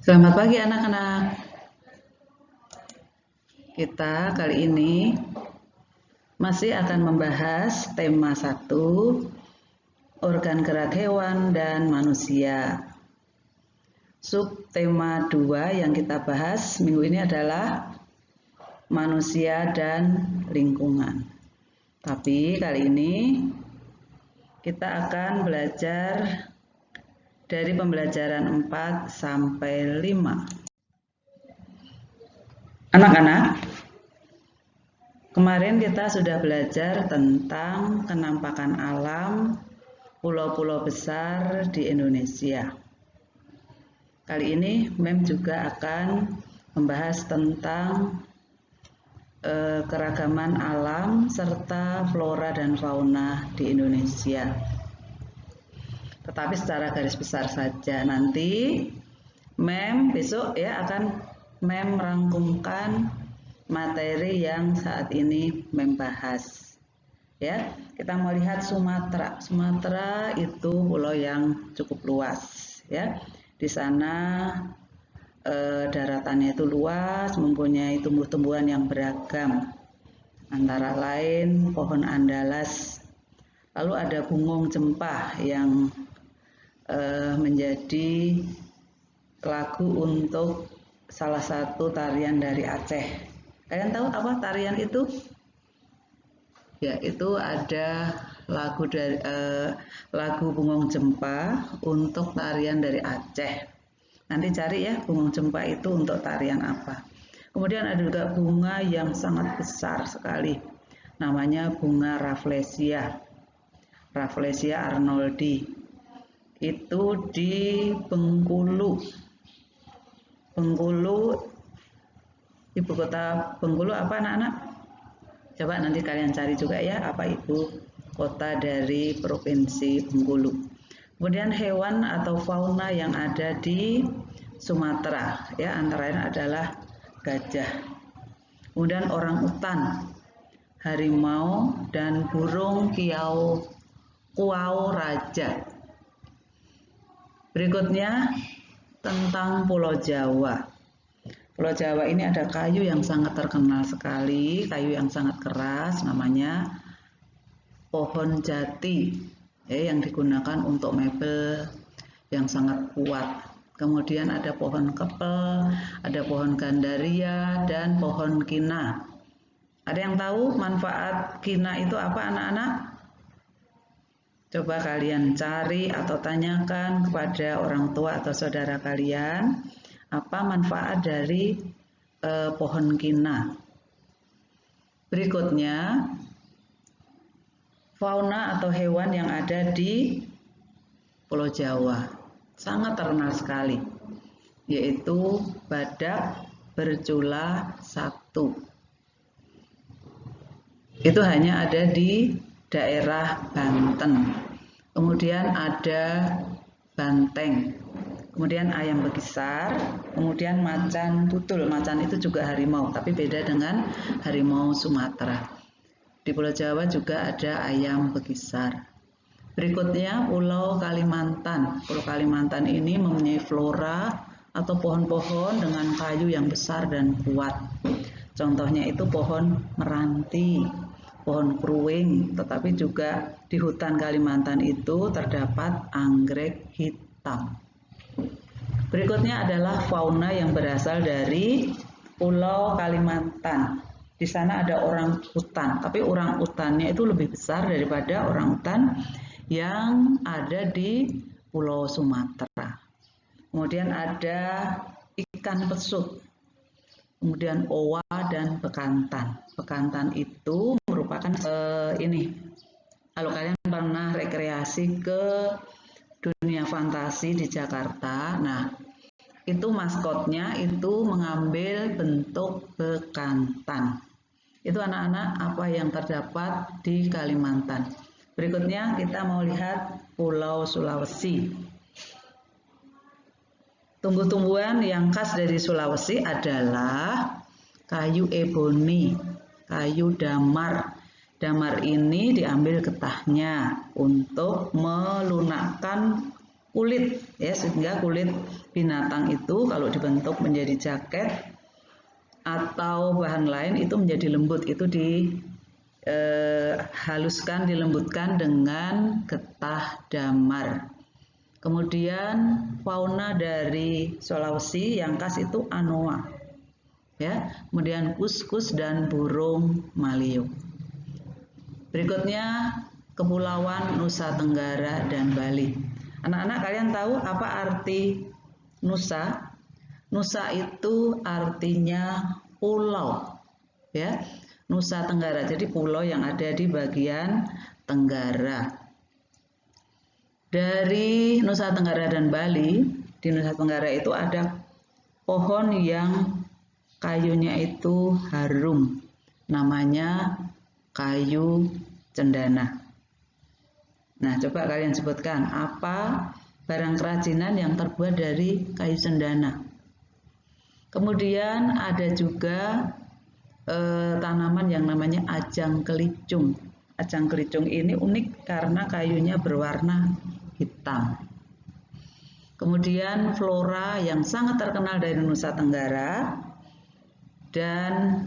Selamat pagi anak-anak. Kita kali ini masih akan membahas tema 1, organ gerak hewan dan manusia. Subtema 2 yang kita bahas minggu ini adalah manusia dan lingkungan. Tapi kali ini kita akan belajar dari pembelajaran 4 sampai 5. Anak-anak, kemarin kita sudah belajar tentang kenampakan alam pulau-pulau besar di Indonesia. Kali ini Mem juga akan membahas tentang keragaman alam serta flora dan fauna di Indonesia. Tetapi secara garis besar saja. Nanti Mem besok akan Mem merangkumkan materi yang saat ini Mem bahas. Ya, kita mau lihat Sumatera. Sumatera itu pulau yang cukup luas, ya. Di sana daratannya itu luas, mempunyai tumbuh-tumbuhan yang beragam. Antara lain pohon andalas. Lalu ada bungung cempah yang menjadi lagu untuk salah satu tarian dari Aceh. Kalian tahu apa tarian itu? Ya, itu ada lagu dari lagu bungung cempah untuk tarian dari Aceh. Nanti cari ya bungung cempah itu untuk tarian apa. Kemudian ada juga bunga yang sangat besar sekali. Namanya bunga Rafflesia. Rafflesia arnoldi. Itu di Bengkulu. Bengkulu, ibu kota Bengkulu apa anak-anak? Coba nanti kalian cari juga ya apa ibu kota dari Provinsi Bengkulu. Kemudian hewan atau fauna yang ada di Sumatera ya antara lain adalah gajah. Kemudian orangutan, harimau dan burung kuau raja. Berikutnya tentang Pulau Jawa. Pulau Jawa ini ada kayu yang sangat terkenal sekali, kayu yang sangat keras, namanya pohon jati, yang digunakan untuk mebel yang sangat kuat. Kemudian ada pohon kepel, ada pohon gandaria, dan pohon kina. Ada yang tahu manfaat kina itu apa anak-anak? Coba kalian cari atau tanyakan kepada orang tua atau saudara kalian apa manfaat dari pohon kina. Berikutnya fauna atau hewan yang ada di Pulau Jawa sangat terkenal sekali, yaitu badak bercula 1. Itu hanya ada di daerah Banten. Kemudian ada banteng. Kemudian ayam bekisar, kemudian macan tutul. Macan itu juga harimau, tapi beda dengan harimau Sumatera. Di Pulau Jawa juga ada ayam bekisar. Berikutnya Pulau Kalimantan. Pulau Kalimantan ini mempunyai flora atau pohon-pohon dengan kayu yang besar dan kuat. Contohnya itu pohon meranti, pohon kruing, tetapi juga di hutan Kalimantan itu terdapat anggrek hitam. Berikutnya adalah fauna yang berasal dari Pulau Kalimantan. Di sana ada orang utan, tapi orang utannya itu lebih besar daripada orang utan yang ada di Pulau Sumatera. Kemudian ada ikan pesut, kemudian owa dan bekantan. Bekantan itu merupakan kalau kalian pernah rekreasi ke dunia fantasi di Jakarta, nah itu maskotnya itu mengambil bentuk bekantan. Itu anak-anak apa yang terdapat di Kalimantan. Berikutnya kita mau lihat Pulau Sulawesi. Tumbuh-tumbuhan yang khas dari Sulawesi adalah kayu eboni, kayu damar. Damar ini diambil getahnya untuk melunakkan kulit ya, sehingga kulit binatang itu kalau dibentuk menjadi jaket atau bahan lain itu menjadi lembut, itu dihaluskan, dilembutkan dengan getah damar. Kemudian fauna dari Sulawesi yang khas itu anoa, ya. Kemudian kuskus dan burung maleo. Berikutnya Kepulauan Nusa Tenggara dan Bali. Anak-anak, kalian tahu apa arti Nusa? Nusa itu artinya pulau, ya. Nusa Tenggara, jadi pulau yang ada di bagian tenggara. Dari Nusa Tenggara dan Bali, di Nusa Tenggara itu ada pohon yang kayunya itu harum, namanya kayu cendana. Nah, coba kalian sebutkan apa barang kerajinan yang terbuat dari kayu cendana. Kemudian ada juga tanaman yang namanya ajang kelicung. Ajang kelicung ini unik karena kayunya berwarna hitam. Kemudian flora yang sangat terkenal dari Nusa Tenggara, dan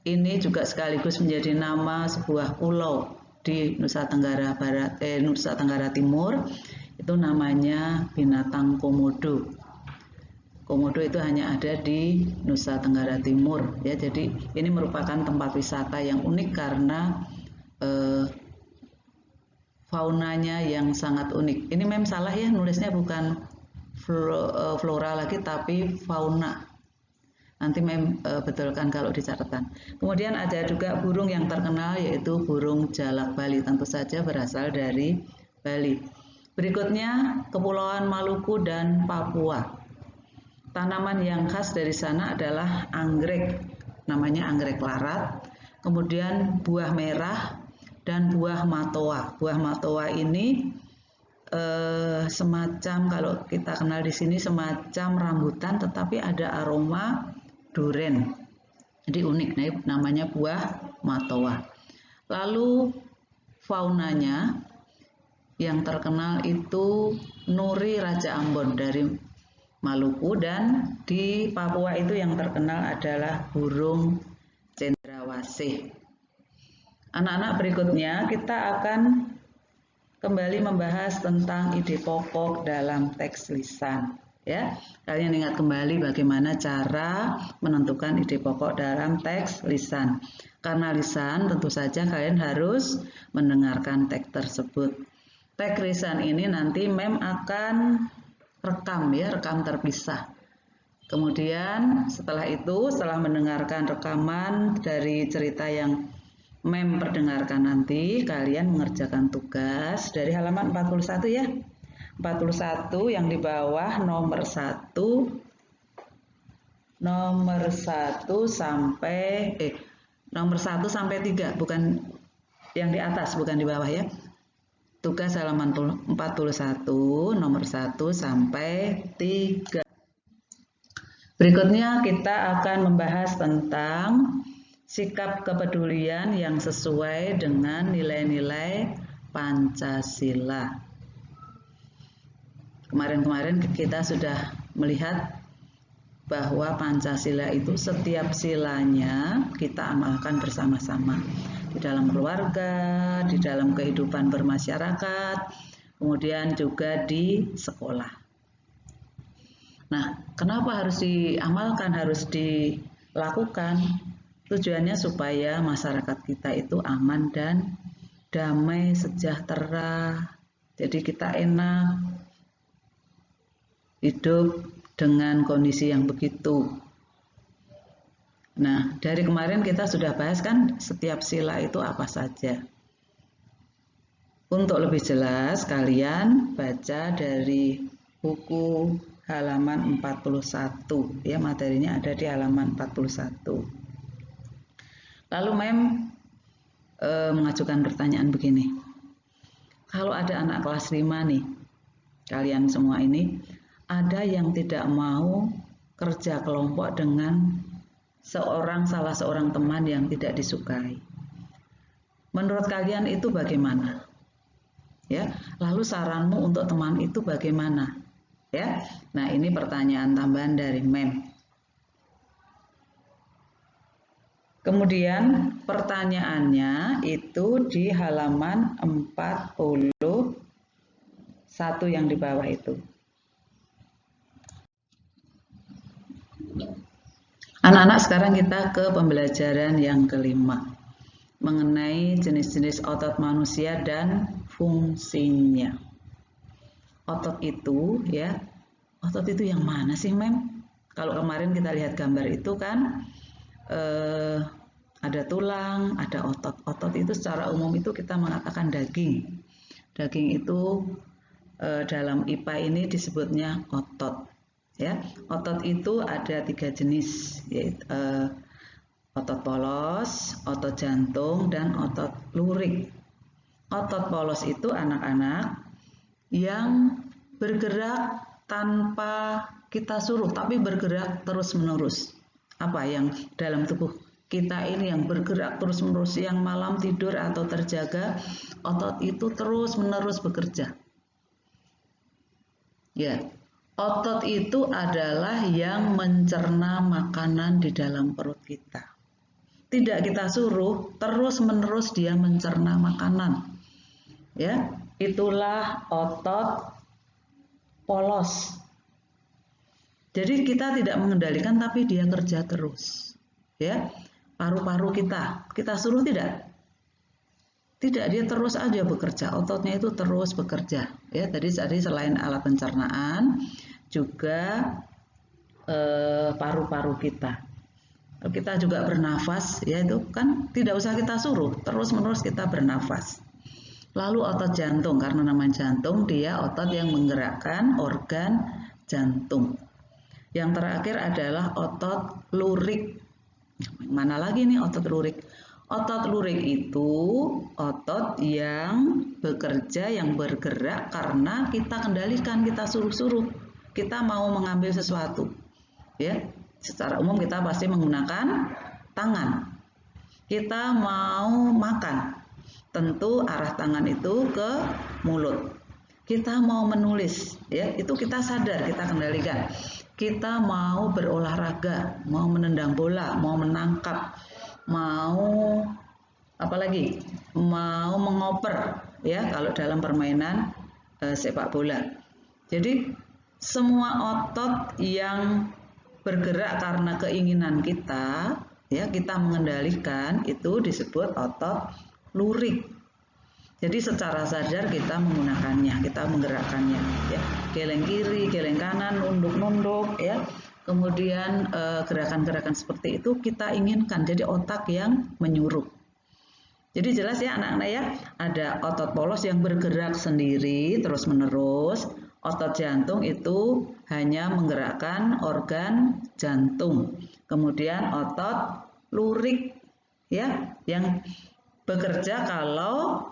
ini juga sekaligus menjadi nama sebuah pulau di Nusa Tenggara Barat, Nusa Tenggara Timur, itu namanya binatang komodo. Komodo itu hanya ada di Nusa Tenggara Timur, ya. Jadi ini merupakan tempat wisata yang unik karena faunanya yang sangat unik. Ini mem salah ya, nulisnya bukan flora lagi tapi fauna. Nanti mem betulkan kalau di catatan. Kemudian ada juga burung yang terkenal yaitu burung jalak Bali, tentu saja berasal dari Bali. Berikutnya Kepulauan Maluku dan Papua. Tanaman yang khas dari sana adalah anggrek, namanya anggrek larat. Kemudian buah merah dan buah matoa. Buah matoa ini semacam, kalau kita kenal di sini, semacam rambutan tetapi ada aroma duren. Jadi unik, namanya buah matoa. Lalu faunanya yang terkenal itu nuri Raja Ambon dari Maluku, dan di Papua itu yang terkenal adalah burung cendrawasih. Anak-anak, berikutnya kita akan kembali membahas tentang ide pokok dalam teks lisan. Ya, kalian ingat kembali bagaimana cara menentukan ide pokok dalam teks lisan. Karena lisan, tentu saja kalian harus mendengarkan teks tersebut. Teks lisan ini nanti mem akan rekam, ya, rekam terpisah. Kemudian setelah itu, setelah mendengarkan rekaman dari cerita yang mem perdengarkan, nanti kalian mengerjakan tugas dari halaman 41 ya. 41 yang di bawah nomor 1 sampai 3, bukan yang di atas, bukan di bawah ya. Tugas halaman 41 nomor 1 sampai 3. Berikutnya kita akan membahas tentang sikap kepedulian yang sesuai dengan nilai-nilai Pancasila. Kemarin-kemarin kita sudah melihat bahwa Pancasila itu setiap silanya kita amalkan bersama-sama di dalam keluarga, di dalam kehidupan bermasyarakat, kemudian juga di sekolah. Nah, kenapa harus diamalkan, harus dilakukan? Tujuannya supaya masyarakat kita itu aman dan damai, sejahtera. Jadi kita enak hidup dengan kondisi yang begitu. Nah, dari kemarin kita sudah bahas kan setiap sila itu apa saja. Untuk lebih jelas, kalian baca dari buku halaman 41, ya, materinya ada di halaman 41. Lalu mem mengajukan pertanyaan begini. Kalau ada anak kelas 5 nih, kalian semua ini, ada yang tidak mau kerja kelompok dengan salah seorang teman yang tidak disukai. Menurut kalian itu bagaimana? Ya, lalu saranmu untuk teman itu bagaimana? Ya, nah ini pertanyaan tambahan dari mem. Kemudian pertanyaannya itu di halaman 41 yang di bawah itu. Anak-anak, sekarang kita ke pembelajaran yang kelima mengenai jenis-jenis otot manusia dan fungsinya. Otot itu ya, otot itu yang mana sih, Mem? Kalau kemarin kita lihat gambar itu kan ada tulang, ada otot. Otot itu secara umum itu kita mengatakan daging. Daging itu dalam IPA ini disebutnya otot. Ya, otot itu ada 3 jenis, yaitu otot polos, otot jantung, dan otot lurik. Otot polos itu anak-anak yang bergerak tanpa kita suruh, tapi bergerak terus-menerus. Apa yang dalam tubuh kita ini yang bergerak terus-menerus, yang malam tidur atau terjaga, otot itu terus-menerus bekerja. Ya, otot itu adalah yang mencerna makanan di dalam perut kita. Tidak kita suruh, terus-menerus dia mencerna makanan. Ya, itulah otot polos. Jadi kita tidak mengendalikan, tapi dia kerja terus. Ya, paru-paru kita suruh tidak? Tidak, dia terus aja bekerja. Ototnya itu terus bekerja. Ya, tadi selain alat pencernaan, juga paru-paru kita. Kita juga bernafas, ya itu kan tidak usah kita suruh, terus-menerus kita bernafas. Lalu otot jantung, karena nama jantung dia otot yang menggerakkan organ jantung. Yang terakhir adalah otot lurik. Mana lagi nih otot lurik? Otot lurik itu otot yang bekerja, yang bergerak karena kita kendalikan, kita suruh-suruh. Kita mau mengambil sesuatu. Ya, secara umum kita pasti menggunakan tangan. Kita mau makan, tentu arah tangan itu ke mulut. Kita mau menulis, ya itu kita sadar, kita kendalikan. Kita mau berolahraga, mau menendang bola, mau menangkap, mau apalagi, mau mengoper, ya kalau dalam permainan sepak bola. Jadi semua otot yang bergerak karena keinginan kita, ya kita mengendalikan, itu disebut otot lurik. Jadi secara sadar kita menggunakannya, kita menggerakkannya, ya. Geleng kiri, geleng kanan, nunduk-nunduk, ya. Kemudian gerakan-gerakan seperti itu kita inginkan, jadi otak yang menyuruh. Jadi jelas ya anak-anak ya, ada otot polos yang bergerak sendiri terus-menerus. Otot jantung itu hanya menggerakkan organ jantung. Kemudian otot lurik ya yang bekerja kalau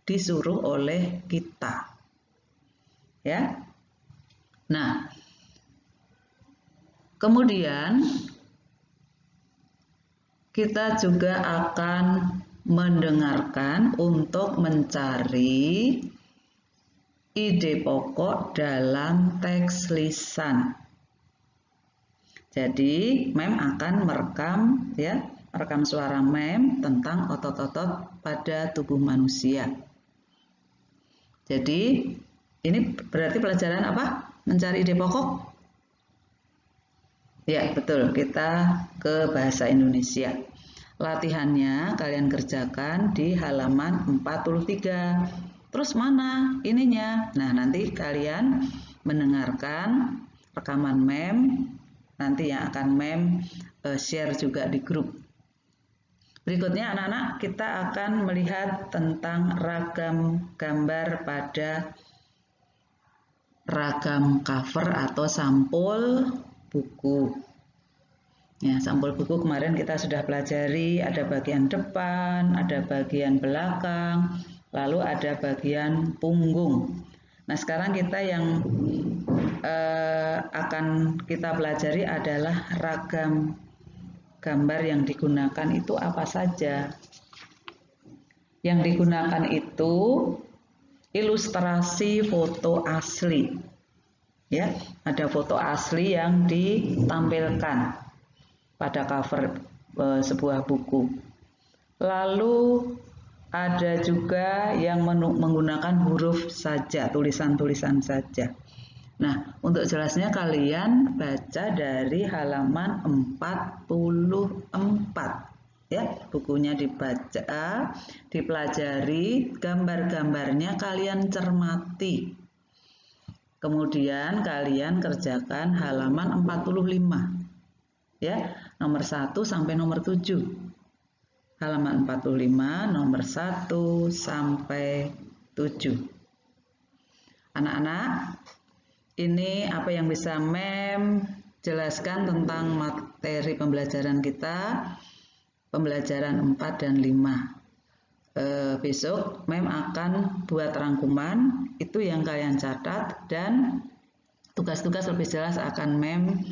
disuruh oleh kita. Ya. Nah, kemudian kita juga akan mendengarkan untuk mencari ide pokok dalam teks lisan. Jadi, Mem akan merekam ya, merekam suara Mem tentang otot-otot pada tubuh manusia. Jadi, ini berarti pelajaran apa? Mencari ide pokok? Ya, betul. Kita ke bahasa Indonesia. Latihannya kalian kerjakan di halaman 43. Terus mana ininya? Nah, nanti kalian mendengarkan rekaman Mem, nanti yang akan Mem share juga di grup. Berikutnya anak-anak kita akan melihat tentang ragam gambar pada ragam cover atau sampul buku. Ya, sampul buku kemarin kita sudah pelajari, ada bagian depan, ada bagian belakang, lalu ada bagian punggung. Nah, sekarang kita yang akan kita pelajari adalah ragam gambar yang digunakan itu apa saja. Yang digunakan itu ilustrasi foto asli. Ya, ada foto asli yang ditampilkan pada cover sebuah buku. Lalu ada juga yang menggunakan huruf saja, tulisan-tulisan saja. Nah, untuk jelasnya kalian baca dari halaman 44. Ya, bukunya dibaca, dipelajari, gambar-gambarnya kalian cermati. Kemudian kalian kerjakan halaman 45. Ya, nomor 1 sampai nomor 7. Halaman 45 nomor 1 sampai 7. Anak-anak, ini apa yang bisa Mem jelaskan tentang materi pembelajaran kita, pembelajaran 4 dan 5. Besok Mem akan buat rangkuman, itu yang kalian catat, dan tugas-tugas lebih jelas akan Mem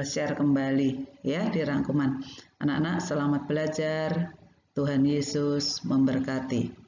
share kembali ya di rangkuman. Anak-anak, selamat belajar. Tuhan Yesus memberkati.